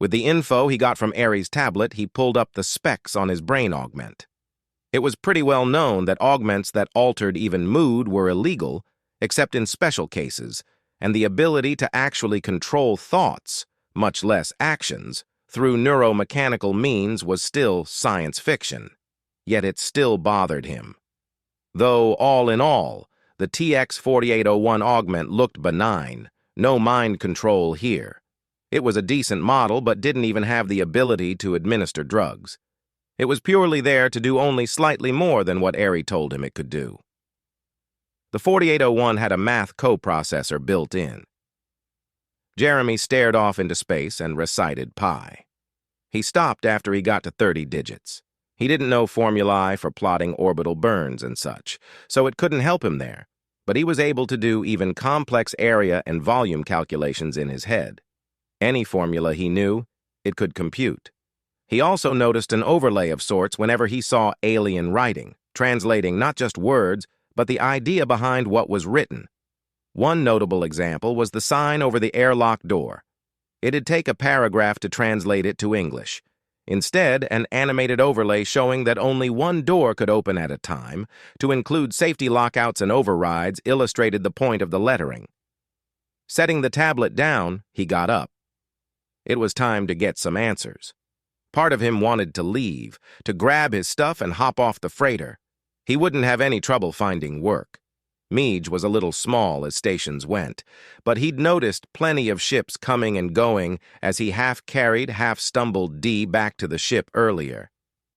With the info he got from Aries' tablet, he pulled up the specs on his brain augment. It was pretty well known that augments that altered even mood were illegal, except in special cases, and the ability to actually control thoughts, much less actions, through neuromechanical means was still science fiction. Yet it still bothered him. Though, all in all, the TX-4801 augment looked benign, no mind control here. It was a decent model but didn't even have the ability to administer drugs. It was purely there to do only slightly more than what Aries told him it could do. The 4801 had a math coprocessor built in. Jeremy stared off into space and recited pi. He stopped after he got to 30 digits. He didn't know formulae for plotting orbital burns and such, so it couldn't help him there, but he was able to do even complex area and volume calculations in his head. Any formula he knew, it could compute. He also noticed an overlay of sorts whenever he saw alien writing, translating not just words, but the idea behind what was written. One notable example was the sign over the airlock door. It'd take a paragraph to translate it to English. Instead, an animated overlay showing that only one door could open at a time, to include safety lockouts and overrides, illustrated the point of the lettering. Setting the tablet down, he got up. It was time to get some answers. Part of him wanted to leave, to grab his stuff and hop off the freighter. He wouldn't have any trouble finding work. Meej was a little small as stations went, but he'd noticed plenty of ships coming and going as he half-carried, half-stumbled D back to the ship earlier.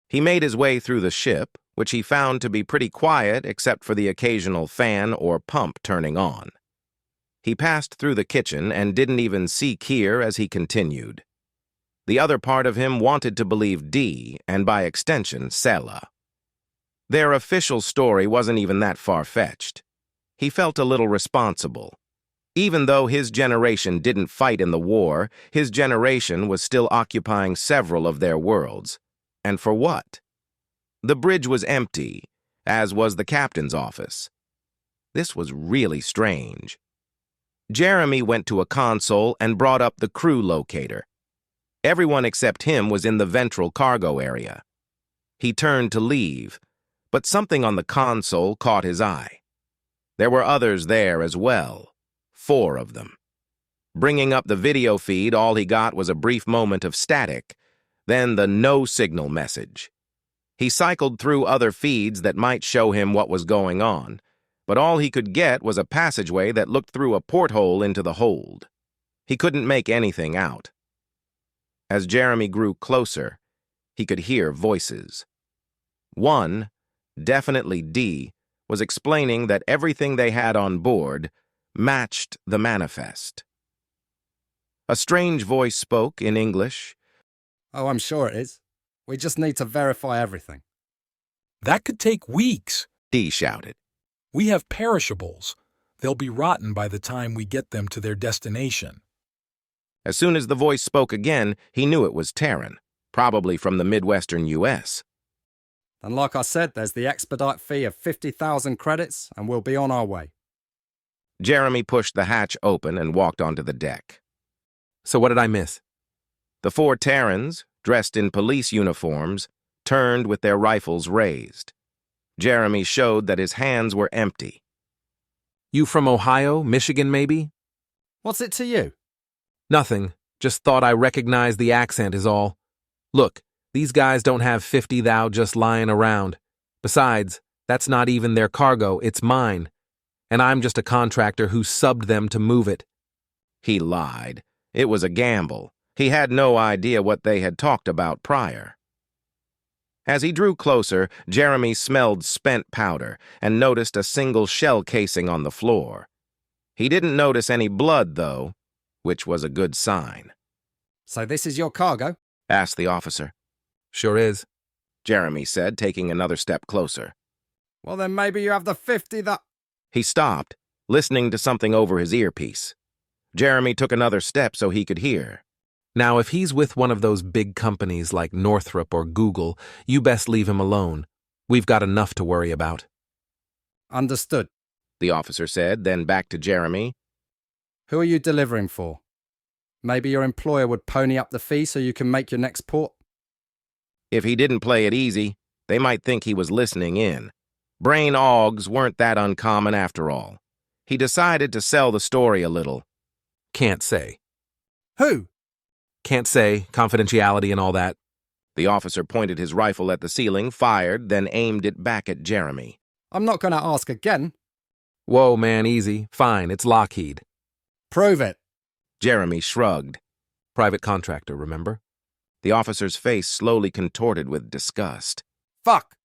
He made his way through the ship, which he found to be pretty quiet except for the occasional fan or pump turning on. He passed through the kitchen and didn't even see Kier as he continued. The other part of him wanted to believe D, and by extension, Cella. Their official story wasn't even that far-fetched. He felt a little responsible. Even though his generation didn't fight in the war, his generation was still occupying several of their worlds. And for what? The bridge was empty, as was the captain's office. This was really strange. Jeremy went to a console and brought up the crew locator. Everyone except him was in the ventral cargo area. He turned to leave, but something on the console caught his eye. There were others there as well, 4 of them. Bringing up the video feed, all he got was a brief moment of static, then the no signal message. He cycled through other feeds that might show him what was going on, but all he could get was a passageway that looked through a porthole into the hold. He couldn't make anything out. As Jeremy grew closer, he could hear voices. One, definitely D, was explaining that everything they had on board matched the manifest. A strange voice spoke in English. "Oh, I'm sure it is. We just need to verify everything." "That could take weeks," D shouted. "We have perishables. They'll be rotten by the time we get them to their destination." As soon as the voice spoke again, he knew it was Terran, probably from the Midwestern U.S. "And like I said, there's the expedite fee of 50,000 credits, and we'll be on our way." Jeremy pushed the hatch open and walked onto the deck. So what did I miss? The 4 Terrans, dressed in police uniforms, turned with their rifles raised. Jeremy showed that his hands were empty. "You from Ohio, Michigan, maybe?" "What's it to you?" "Nothing. Just thought I recognized the accent is all. Look, these guys don't have 50 thou just lying around. Besides, that's not even their cargo, it's mine. And I'm just a contractor who subbed them to move it." He lied. It was a gamble. He had no idea what they had talked about prior. As he drew closer, Jeremy smelled spent powder and noticed a single shell casing on the floor. He didn't notice any blood, though, which was a good sign. "So this is your cargo?" asked the officer. "Sure is," Jeremy said, taking another step closer. "Well, then maybe you have the 50 that—" He stopped, listening to something over his earpiece. Jeremy took another step so he could hear. "Now, if he's with one of those big companies like Northrop or Google, you best leave him alone. We've got enough to worry about." "Understood," the officer said, then back to Jeremy. "Who are you delivering for?" Maybe your employer would pony up the fee so you can make your next port? If he didn't play it easy, they might think he was listening in. Brain augs weren't that uncommon after all. He decided to sell the story a little. Can't say. Who? Can't say, confidentiality and all that. The officer pointed his rifle at the ceiling, fired, then aimed it back at Jeremy. I'm not going to ask again. Whoa, man, easy. Fine, it's Lockheed. Prove it. Jeremy shrugged. Private contractor, remember? The officer's face slowly contorted with disgust. Fuck.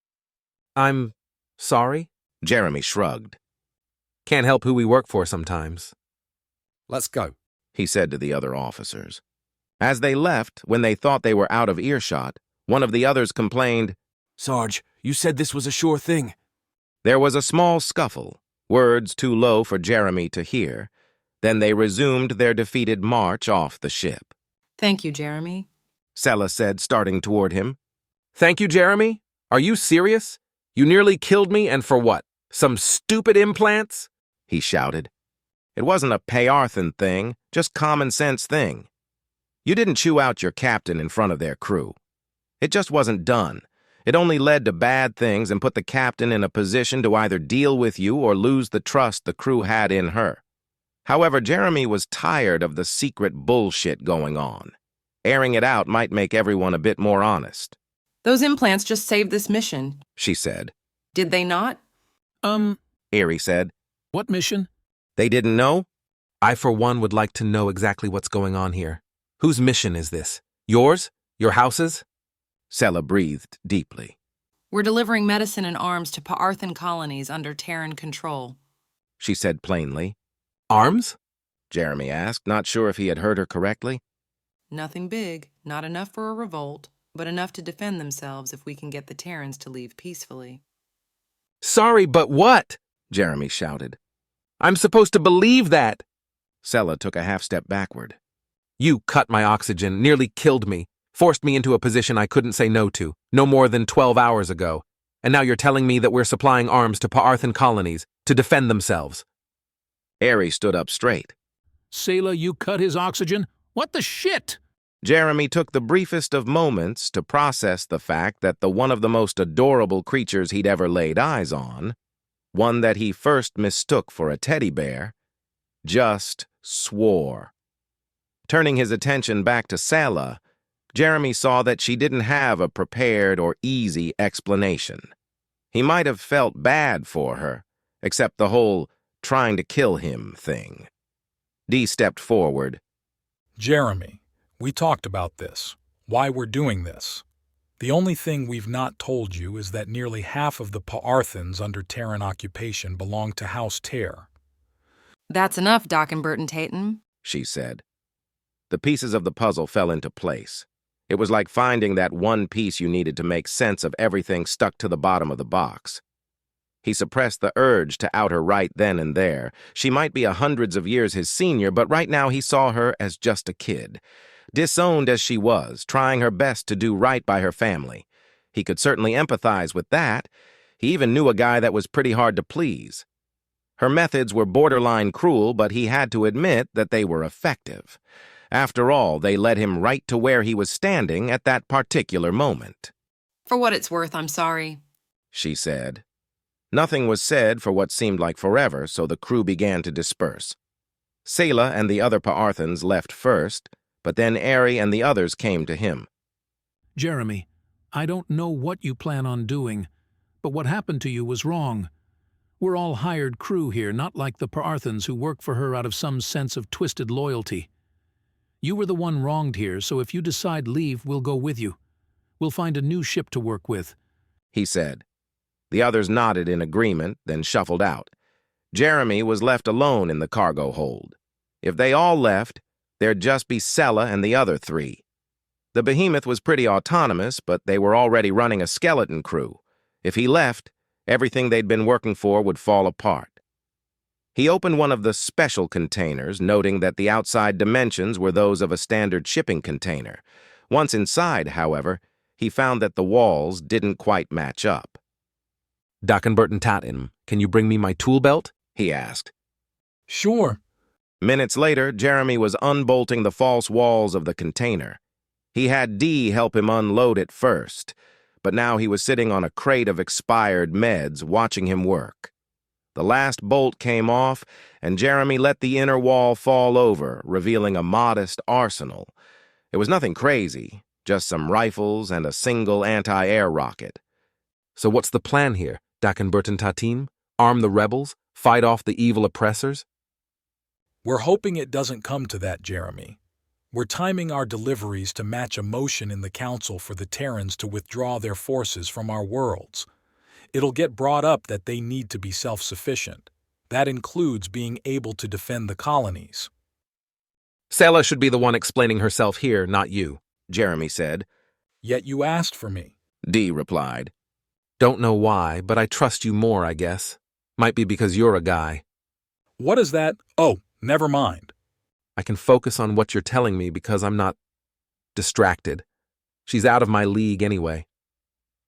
I'm sorry? Jeremy shrugged. Can't help who we work for sometimes. Let's go, he said to the other officers. As they left, when they thought they were out of earshot, one of the others complained, Sarge, you said this was a sure thing. There was a small scuffle, words too low for Jeremy to hear. Then they resumed their defeated march off the ship. Thank you, Jeremy. Cella said, starting toward him. Thank you, Jeremy? Are you serious? You nearly killed me, and for what? Some stupid implants? He shouted. It wasn't a Payarthan thing, just common sense thing. You didn't chew out your captain in front of their crew. It just wasn't done. It only led to bad things and put the captain in a position to either deal with you or lose the trust the crew had in her. However, Jeremy was tired of the secret bullshit going on. Airing it out might make everyone a bit more honest. Those implants just saved this mission, she said. Did they not? Erie said. What mission? They didn't know? I, for one, would like to know exactly what's going on here. Whose mission is this? Yours? Your house's? Cella breathed deeply. We're delivering medicine and arms to Pa'arthan colonies under Terran control, she said plainly. Arms? Jeremy asked, not sure if he had heard her correctly. Nothing big, not enough for a revolt, but enough to defend themselves if we can get the Terrans to leave peacefully. Sorry, but what? Jeremy shouted. I'm supposed to believe that. Cella took a half-step backward. You cut my oxygen, nearly killed me, forced me into a position I couldn't say no to, no more than 12 hours ago. And now you're telling me that we're supplying arms to Pa'arthan colonies to defend themselves. Erie stood up straight. Cella, you cut his oxygen? What the shit? Jeremy took the briefest of moments to process the fact that the one of the most adorable creatures he'd ever laid eyes on, one that he first mistook for a teddy bear, just swore. Turning his attention back to Cella, Jeremy saw that she didn't have a prepared or easy explanation. He might have felt bad for her, except the whole trying to kill him thing. Dee stepped forward. Jeremy, we talked about this, why we're doing this. The only thing we've not told you is that nearly half of the Pa'arthans under Terran occupation belong to House Ter. That's enough, Dockenbert and Tatum, she said. The pieces of the puzzle fell into place. It was like finding that one piece you needed to make sense of everything stuck to the bottom of the box. He suppressed the urge to out her right then and there. She might be hundreds of years his senior, but right now he saw her as just a kid. Disowned as she was, trying her best to do right by her family. He could certainly empathize with that. He even knew a guy that was pretty hard to please. Her methods were borderline cruel, but he had to admit that they were effective. After all, they led him right to where he was standing at that particular moment. For what it's worth, I'm sorry, she said. Nothing was said for what seemed like forever, so the crew began to disperse. Cella and the other Pa'arthans left first, but then Erie and the others came to him. Jeremy, I don't know what you plan on doing, but what happened to you was wrong. We're all hired crew here, not like the Pa'arthans who work for her out of some sense of twisted loyalty. You were the one wronged here, so if you decide leave, we'll go with you. We'll find a new ship to work with, he said. The others nodded in agreement, then shuffled out. Jeremy was left alone in the cargo hold. If they all left, there'd just be Cella and the other three. The behemoth was pretty autonomous, but they were already running a skeleton crew. If he left, everything they'd been working for would fall apart. He opened one of the special containers, noting that the outside dimensions were those of a standard shipping container. Once inside, however, he found that the walls didn't quite match up. Dockenbert and Tatum, can you bring me my tool belt? He asked. Sure. Minutes later, Jeremy was unbolting the false walls of the container. He had Dee help him unload it first, but now he was sitting on a crate of expired meds, watching him work. The last bolt came off, and Jeremy let the inner wall fall over, revealing a modest arsenal. It was nothing crazy, just some rifles and a single anti-air rocket. So what's the plan here, Tatim? Arm the rebels? Fight off the evil oppressors? We're hoping it doesn't come to that, Jeremy. We're timing our deliveries to match a motion in the Council for the Terrans to withdraw their forces from our worlds. It'll get brought up that they need to be self-sufficient. That includes being able to defend the colonies. Cella should be the one explaining herself here, not you, Jeremy said. Yet you asked for me. Dee replied. Don't know why, but I trust you more, I guess. Might be because you're a guy. What is that? Oh, never mind. I can focus on what you're telling me because I'm not distracted. She's out of my league anyway.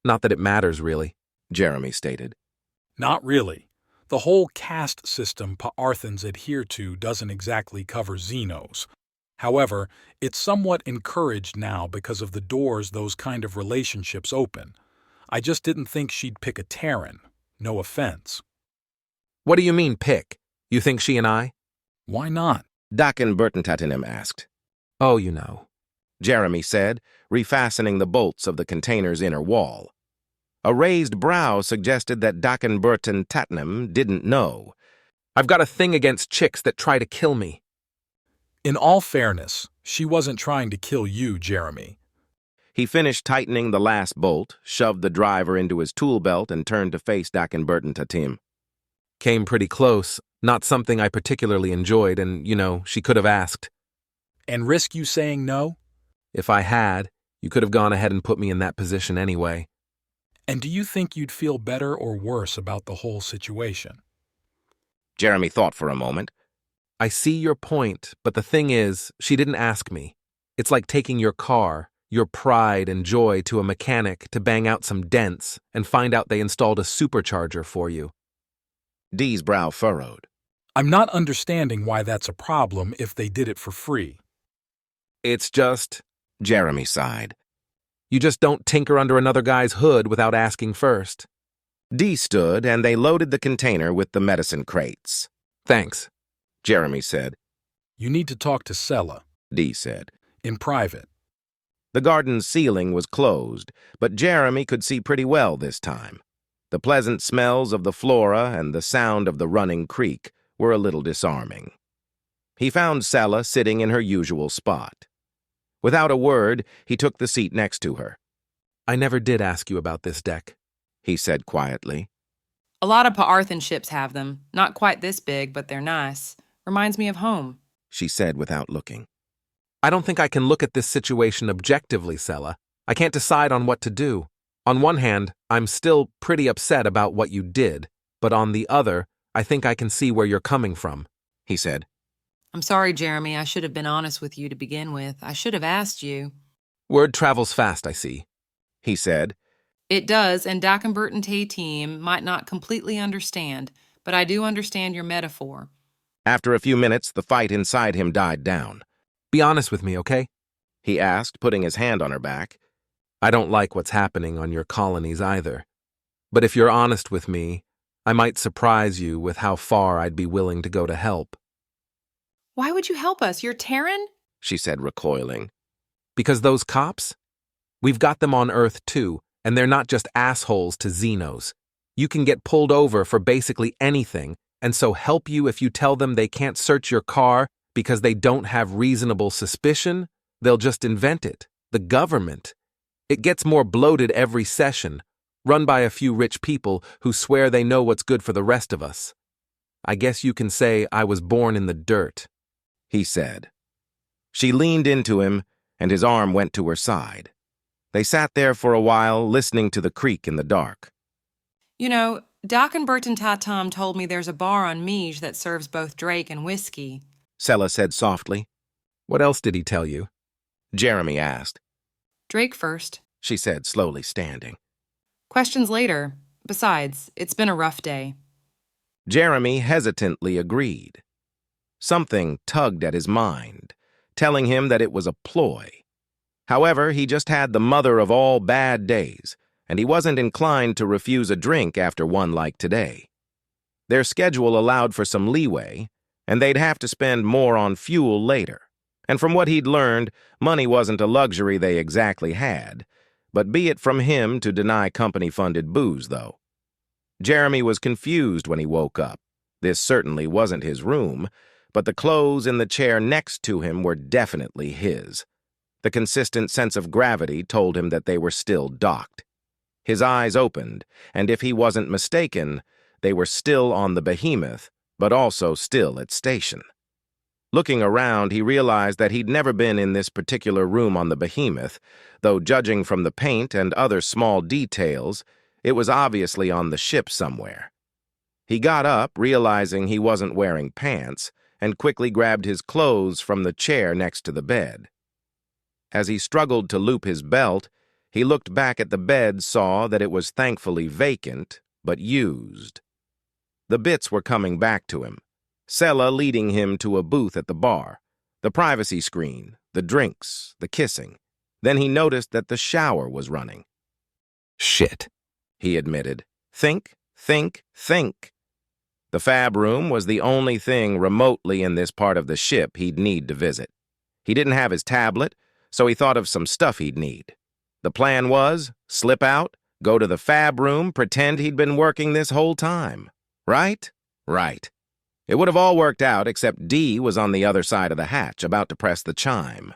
Not that it matters, really, Jeremy stated. Not really. The whole caste system Pa'arthans adhere to doesn't exactly cover Xenos. However, it's somewhat encouraged now because of the doors those kind of relationships open. I just didn't think she'd pick a Terran. No offense. What do you mean, pick? You think she and I? Why not? Confrontation asked. Oh, you know, Jeremy said, refastening the bolts of the container's inner wall. A raised brow suggested that Confrontation didn't know. I've got a thing against chicks that try to kill me. In all fairness, she wasn't trying to kill you, Jeremy. He finished tightening the last bolt, shoved the driver into his tool belt, and turned to face Confrontation. Came pretty close, not something I particularly enjoyed, and, she could have asked. And risk you saying no? If I had, you could have gone ahead and put me in that position anyway. And do you think you'd feel better or worse about the whole situation? Jeremy thought for a moment. I see your point, but the thing is, she didn't ask me. It's like taking your car, your pride and joy to a mechanic to bang out some dents and find out they installed a supercharger for you. Dee's brow furrowed. I'm not understanding why that's a problem if they did it for free. It's just, Jeremy sighed. You just don't tinker under another guy's hood without asking first. Dee stood, and they loaded the container with the medicine crates. Thanks, Jeremy said. You need to talk to Cella. Dee said. In private. The garden's ceiling was closed, but Jeremy could see pretty well this time. The pleasant smells of the flora and the sound of the running creek were a little disarming. He found Cella sitting in her usual spot. Without a word, he took the seat next to her. I never did ask you about this deck, he said quietly. A lot of Pa'arthan ships have them. Not quite this big, but they're nice. Reminds me of home, she said without looking. I don't think I can look at this situation objectively, Cella. I can't decide on what to do. On one hand, I'm still pretty upset about what you did, but on the other, I think I can see where you're coming from, he said. I'm sorry, Jeremy. I should have been honest with you to begin with. I should have asked you. Word travels fast, I see, he said. It does, and Confrontation might not completely understand, but I do understand your metaphor. After a few minutes, the fight inside him died down. Be honest with me, okay? He asked, putting his hand on her back. I don't like what's happening on your colonies either. But if you're honest with me, I might surprise you with how far I'd be willing to go to help. Why would you help us? You're Terran? She said, recoiling. Because those cops? We've got them on Earth too, and they're not just assholes to Xenos. You can get pulled over for basically anything, and so help you if you tell them they can't search your car because they don't have reasonable suspicion? They'll just invent it. The government. It gets more bloated every session, run by a few rich people who swear they know what's good for the rest of us. I guess you can say I was born in the dirt, he said. She leaned into him, and his arm went to her side. They sat there for a while, listening to the creek in the dark. You know, Confrontation told me there's a bar on Mige that serves both Drake and whiskey, Cella said softly. What else did he tell you? Jeremy asked. Drake first, she said, slowly standing. Questions later. Besides, it's been a rough day. Jeremy hesitantly agreed. Something tugged at his mind, telling him that it was a ploy. However, he just had the mother of all bad days, and he wasn't inclined to refuse a drink after one like today. Their schedule allowed for some leeway, and they'd have to spend more on fuel later. And from what he'd learned, money wasn't a luxury they exactly had, but be it from him to deny company-funded booze, though. Jeremy was confused when he woke up. This certainly wasn't his room, but the clothes in the chair next to him were definitely his. The consistent sense of gravity told him that they were still docked. His eyes opened, and if he wasn't mistaken, they were still on the behemoth, but also still at station. Looking around, he realized that he'd never been in this particular room on the behemoth, though judging from the paint and other small details, it was obviously on the ship somewhere. He got up, realizing he wasn't wearing pants, and quickly grabbed his clothes from the chair next to the bed. As he struggled to loop his belt, he looked back at the bed, saw that it was thankfully vacant, but used. The bits were coming back to him, Cella leading him to a booth at the bar, the privacy screen, the drinks, the kissing. Then he noticed that the shower was running. Shit, he admitted. Think. The fab room was the only thing remotely in this part of the ship he'd need to visit. He didn't have his tablet, so he thought of some stuff he'd need. The plan was, slip out, go to the fab room, pretend he'd been working this whole time. Right? Right. It would have all worked out except Dee was on the other side of the hatch, about to press the chime.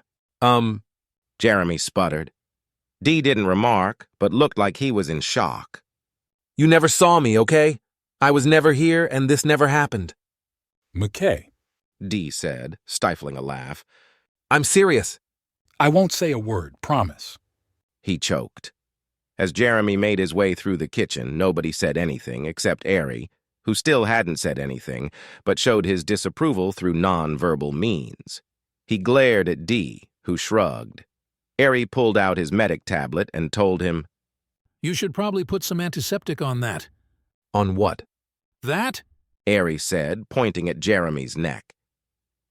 Jeremy sputtered. Dee didn't remark, but looked like he was in shock. You never saw me, okay? I was never here, and this never happened. McKay, Dee said, stifling a laugh. I'm serious. I won't say a word, promise. He choked. As Jeremy made his way through the kitchen, nobody said anything except Ari, who still hadn't said anything, but showed his disapproval through non-verbal means. He glared at Dee, who shrugged. Ari pulled out his medic tablet and told him, You should probably put some antiseptic on that. On what? That? Ari said, pointing at Jeremy's neck.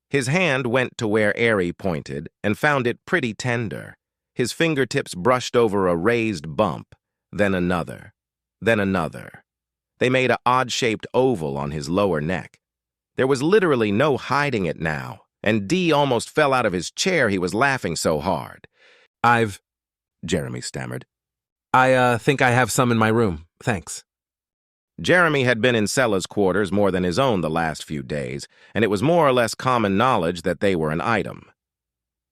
His hand went to where Ari pointed and found it pretty tender. His fingertips brushed over a raised bump, then another, then another. They made an odd-shaped oval on his lower neck. There was literally no hiding it now, and Dee almost fell out of his chair, he was laughing so hard. Jeremy stammered. I think I have some in my room, thanks. Jeremy had been in Cella's quarters more than his own the last few days, and it was more or less common knowledge that they were an item.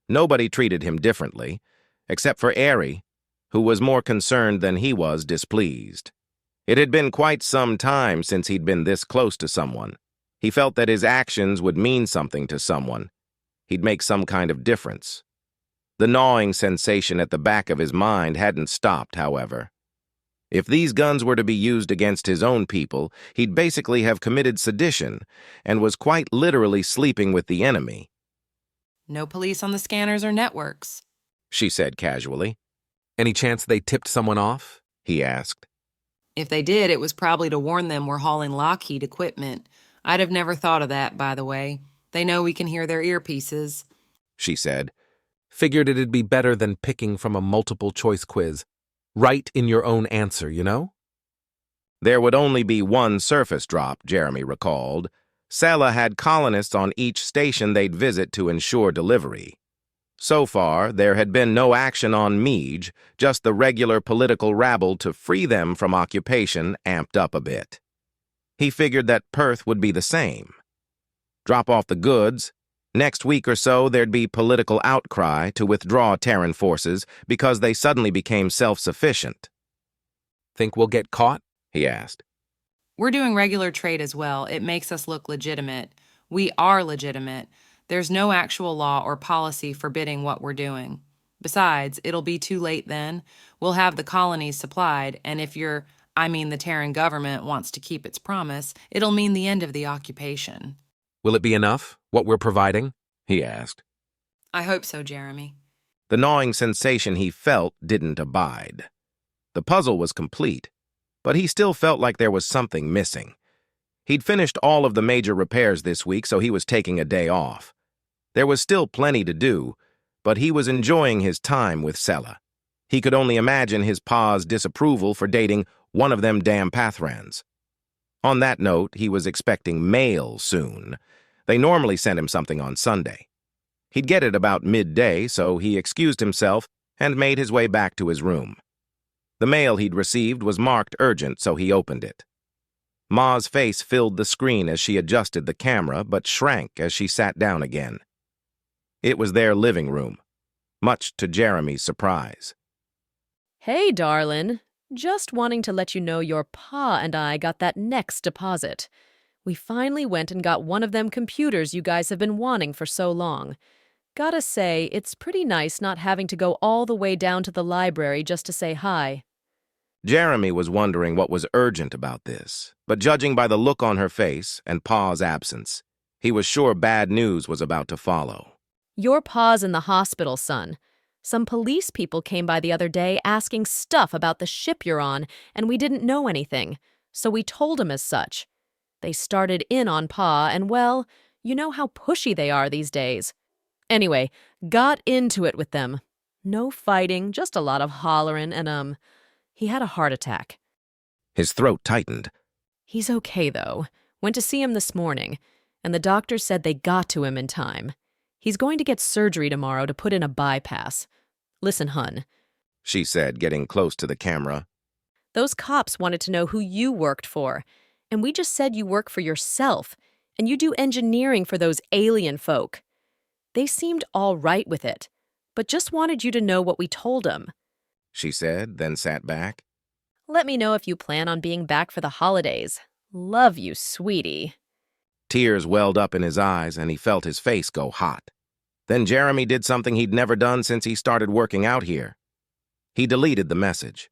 Nobody treated him differently, except for Ari, who was more concerned than he was displeased. It had been quite some time since he'd been this close to someone. He felt that his actions would mean something to someone. He'd make some kind of difference. The gnawing sensation at the back of his mind hadn't stopped, however. If these guns were to be used against his own people, he'd basically have committed sedition and was quite literally sleeping with the enemy. No police on the scanners or networks, she said casually. Any chance they tipped someone off? He asked. If they did, it was probably to warn them we're hauling Lockheed equipment. I'd have never thought of that, by the way. They know we can hear their earpieces, she said. Figured it'd be better than picking from a multiple-choice quiz. Write in your own answer, you know? There would only be one surface drop, Jeremy recalled. Cella had colonists on each station they'd visit to ensure delivery. So far, there had been no action on Meej, just the regular political rabble to free them from occupation amped up a bit. He figured that Perth would be the same. Drop off the goods. Next week or so, there'd be political outcry to withdraw Terran forces because they suddenly became self-sufficient. Think we'll get caught? He asked. We're doing regular trade as well. It makes us look legitimate. We are legitimate. There's no actual law or policy forbidding what we're doing. Besides, it'll be too late then. We'll have the colonies supplied, and if the Terran government wants to keep its promise, it'll mean the end of the occupation. Will it be enough, what we're providing? He asked. I hope so, Jeremy. The gnawing sensation he felt didn't abide. The puzzle was complete, but he still felt like there was something missing. He'd finished all of the major repairs this week, so he was taking a day off. There was still plenty to do, but he was enjoying his time with Cella. He could only imagine his pa's disapproval for dating one of them damn Pathrans. On that note, he was expecting mail soon. They normally sent him something on Sunday. He'd get it about midday, so he excused himself and made his way back to his room. The mail he'd received was marked urgent, so he opened it. Ma's face filled the screen as she adjusted the camera, but shrank as she sat down again. It was their living room, much to Jeremy's surprise. Hey, darlin'. Just wanting to let you know your pa and I got that next deposit. We finally went and got one of them computers you guys have been wanting for so long. Gotta say, it's pretty nice not having to go all the way down to the library just to say hi. Jeremy was wondering what was urgent about this, but judging by the look on her face and pa's absence, he was sure bad news was about to follow. Your pa's in the hospital, son. Some police people came by the other day asking stuff about the ship you're on, and we didn't know anything, so we told him as such. They started in on Pa, and well, you know how pushy they are these days. Anyway, got into it with them. No fighting, just a lot of hollering, and he had a heart attack. His throat tightened. He's okay, though. Went to see him this morning, and the doctor said they got to him in time. He's going to get surgery tomorrow to put in a bypass. Listen, hun, she said, getting close to the camera. Those cops wanted to know who you worked for, and we just said you work for yourself, and you do engineering for those alien folk. They seemed all right with it, but just wanted you to know what we told them, she said, then sat back. Let me know if you plan on being back for the holidays. Love you, sweetie. Tears welled up in his eyes, and he felt his face go hot. Then Jeremy did something he'd never done since he started working out here. He deleted the message.